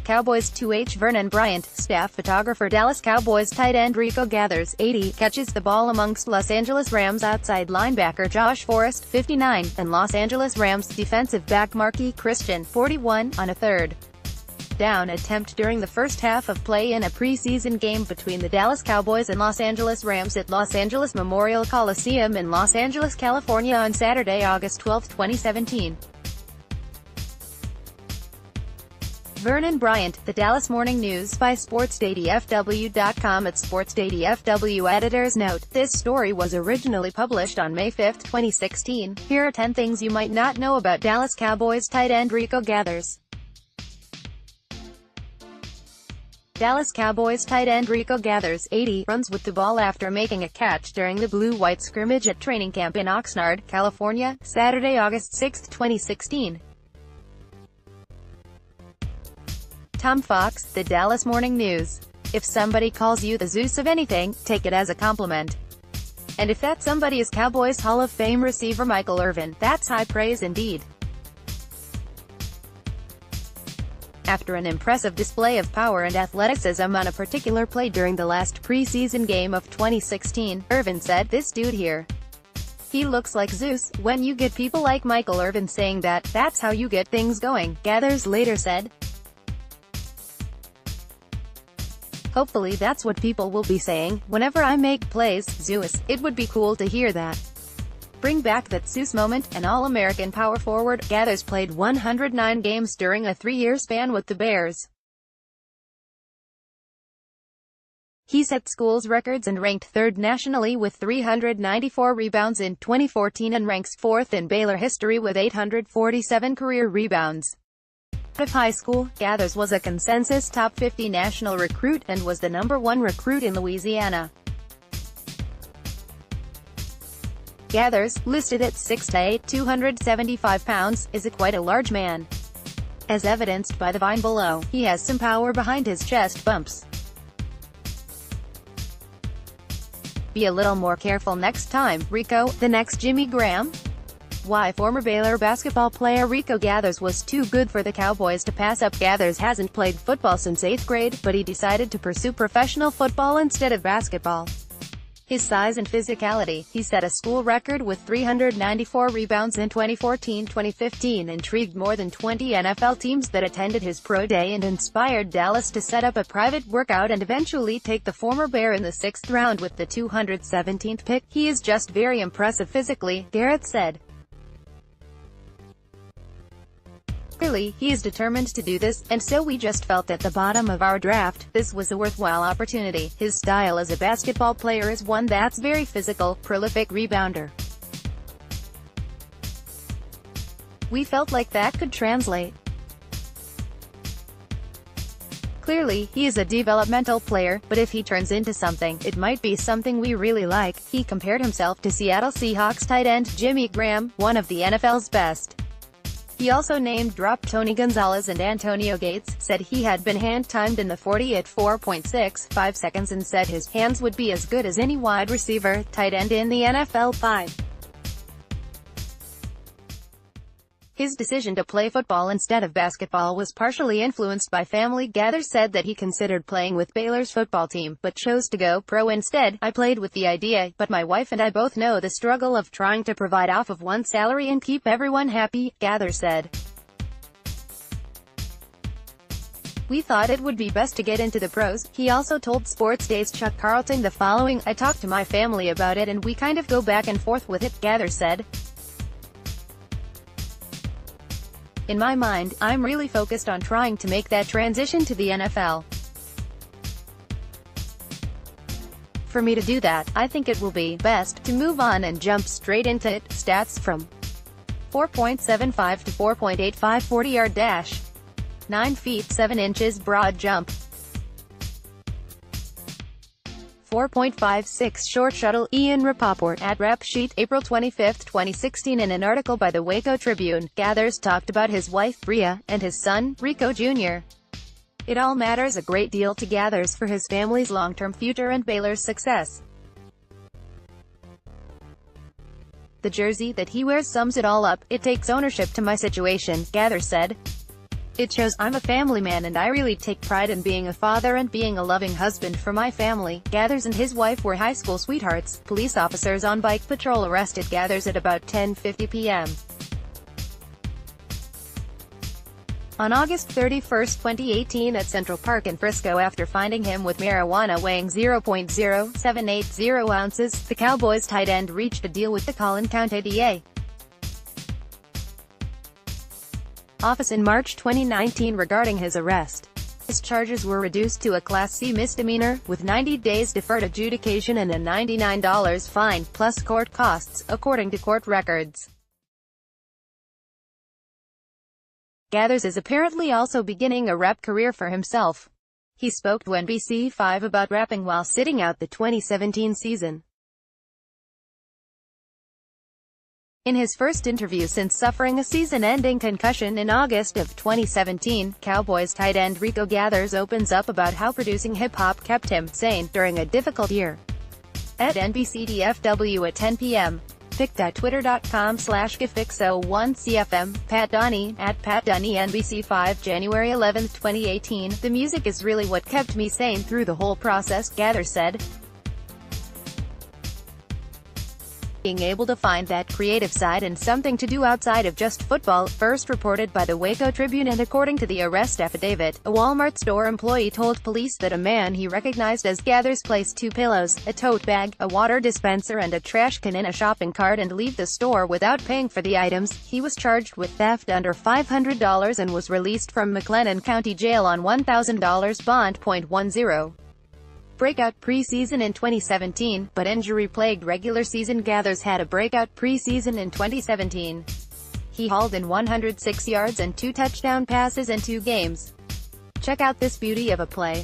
Cowboys TE Vernon Bryant, staff photographer Dallas Cowboys tight end Rico Gathers, 80, catches the ball amongst Los Angeles Rams outside linebacker Josh Forrest, 59, and Los Angeles Rams defensive back Marqui Christian, 41, on a third down attempt during the first half of play in a preseason game between the Dallas Cowboys and Los Angeles Rams at Los Angeles Memorial Coliseum in Los Angeles, California on Saturday, August 12, 2017. Vernon Bryant, The Dallas Morning News by SportsDailyFW.com. At SportsDailyFW editor's note, this story was originally published on May 5, 2016. Here are 10 things you might not know about Dallas Cowboys tight end Rico Gathers. Dallas Cowboys tight end Rico Gathers, 80, runs with the ball after making a catch during the blue-white scrimmage at training camp in Oxnard, California, Saturday, August 6, 2016. Tom Fox, The Dallas Morning News. If somebody calls you the Zeus of anything, take it as a compliment. And if that somebody is Cowboys Hall of Fame receiver Michael Irvin, that's high praise indeed. After an impressive display of power and athleticism on a particular play during the last preseason game of 2016, Irvin said, "This dude here, he looks like Zeus." When you get people like Michael Irvin saying that, that's how you get things going, Gathers later said. Hopefully that's what people will be saying whenever I make plays, Zeus. It would be cool to hear that. Bring back that Zeus moment. An All-American power forward, Gathers played 109 games during a 3-year span with the Bears. He set schools records and ranked 3rd nationally with 394 rebounds in 2014 and ranks 4th in Baylor history with 847 career rebounds. Out of high school, Gathers was a consensus top 50 national recruit and was the #1 recruit in Louisiana. Gathers, listed at 6'8", 275 pounds, is quite a large man. As evidenced by the vine below, he has some power behind his chest bumps. Be a little more careful next time, Rico. The next Jimmy Graham? Why former Baylor basketball player Rico Gathers was too good for the Cowboys to pass up. Gathers hasn't played football since 8th grade, but he decided to pursue professional football instead of basketball. His size and physicality, he set a school record with 394 rebounds in 2014-2015, intrigued more than 20 NFL teams that attended his pro day and inspired Dallas to set up a private workout and eventually take the former Bear in the 6th round with the 217th pick. He is just very impressive physically, Garrett said. Clearly, he is determined to do this, and so we just felt at the bottom of our draft, this was a worthwhile opportunity. His style as a basketball player is one that's very physical, prolific rebounder. We felt like that could translate. Clearly, he is a developmental player, but if he turns into something, it might be something we really like. He compared himself to Seattle Seahawks tight end Jimmy Graham, one of the NFL's best. He also name-dropped Tony Gonzalez and Antonio Gates, said he had been hand-timed in the 40 at 4.65 seconds and said his hands would be as good as any wide receiver, tight end in the NFL. 5. His decision to play football instead of basketball was partially influenced by family. Gathers said that he considered playing with Baylor's football team, but chose to go pro instead. "I played with the idea, but my wife and I both know the struggle of trying to provide off of one salary and keep everyone happy," Gathers said. "We thought it would be best to get into the pros." He also told Sports Day's Chuck Carlton the following, "I talked to my family about it and we kind of go back and forth with it," Gathers said. "In my mind, I'm really focused on trying to make that transition to the NFL. For me to do that, I think it will be best to move on and jump straight into it." Stats from 4.75 to 4.85 40-yard dash, 9 feet 7 inches broad jump, 4.56 short shuttle. Ian Rapoport, at Rap Sheet, April 25, 2016. In an article by the Waco Tribune, Gathers talked about his wife, Bria, and his son, Rico Jr. It all matters a great deal to Gathers for his family's long-term future and Baylor's success. "The jersey that he wears sums it all up. It takes ownership to my situation," Gathers said. It shows I'm a family man and I really take pride in being a father and being a loving husband for my family. Gathers and his wife were high school sweethearts. Police officers on bike patrol arrested Gathers at about 10:50 p.m. on August 31, 2018 at Central Park in Frisco after finding him with marijuana weighing 0.0780 ounces. The Cowboys tight end reached a deal with the Collin County DA office in March 2019 regarding his arrest. His charges were reduced to a Class C misdemeanor, with 90 days deferred adjudication and a $99 fine, plus court costs, according to court records. Gathers is apparently also beginning a rap career for himself. He spoke to NBC5 about rapping while sitting out the 2017 season. In his first interview since suffering a season-ending concussion in August of 2017, Cowboys tight end Rico Gathers opens up about how producing hip-hop kept him sane during a difficult year. At NBCDFW at 10 p.m. pic.twitter.com/gifix01cfm, Pat Donnie, at Pat Donnie NBC5 January 11, 2018. The music is really what kept me sane through the whole process, Gathers said. Being able to find that creative side and something to do outside of just football, first reported by the Waco Tribune, and according to the arrest affidavit, a Walmart store employee told police that a man he recognized as Gathers placed 2 pillows, a tote bag, a water dispenser and a trash can in a shopping cart and leave the store without paying for the items. He was charged with theft under $500 and was released from McLennan County Jail on $1,000 bond. 10. Breakout preseason in 2017, but injury-plagued regular season. Gathers had a breakout preseason in 2017. He hauled in 106 yards and 2 touchdown passes in 2 games. Check out this beauty of a play.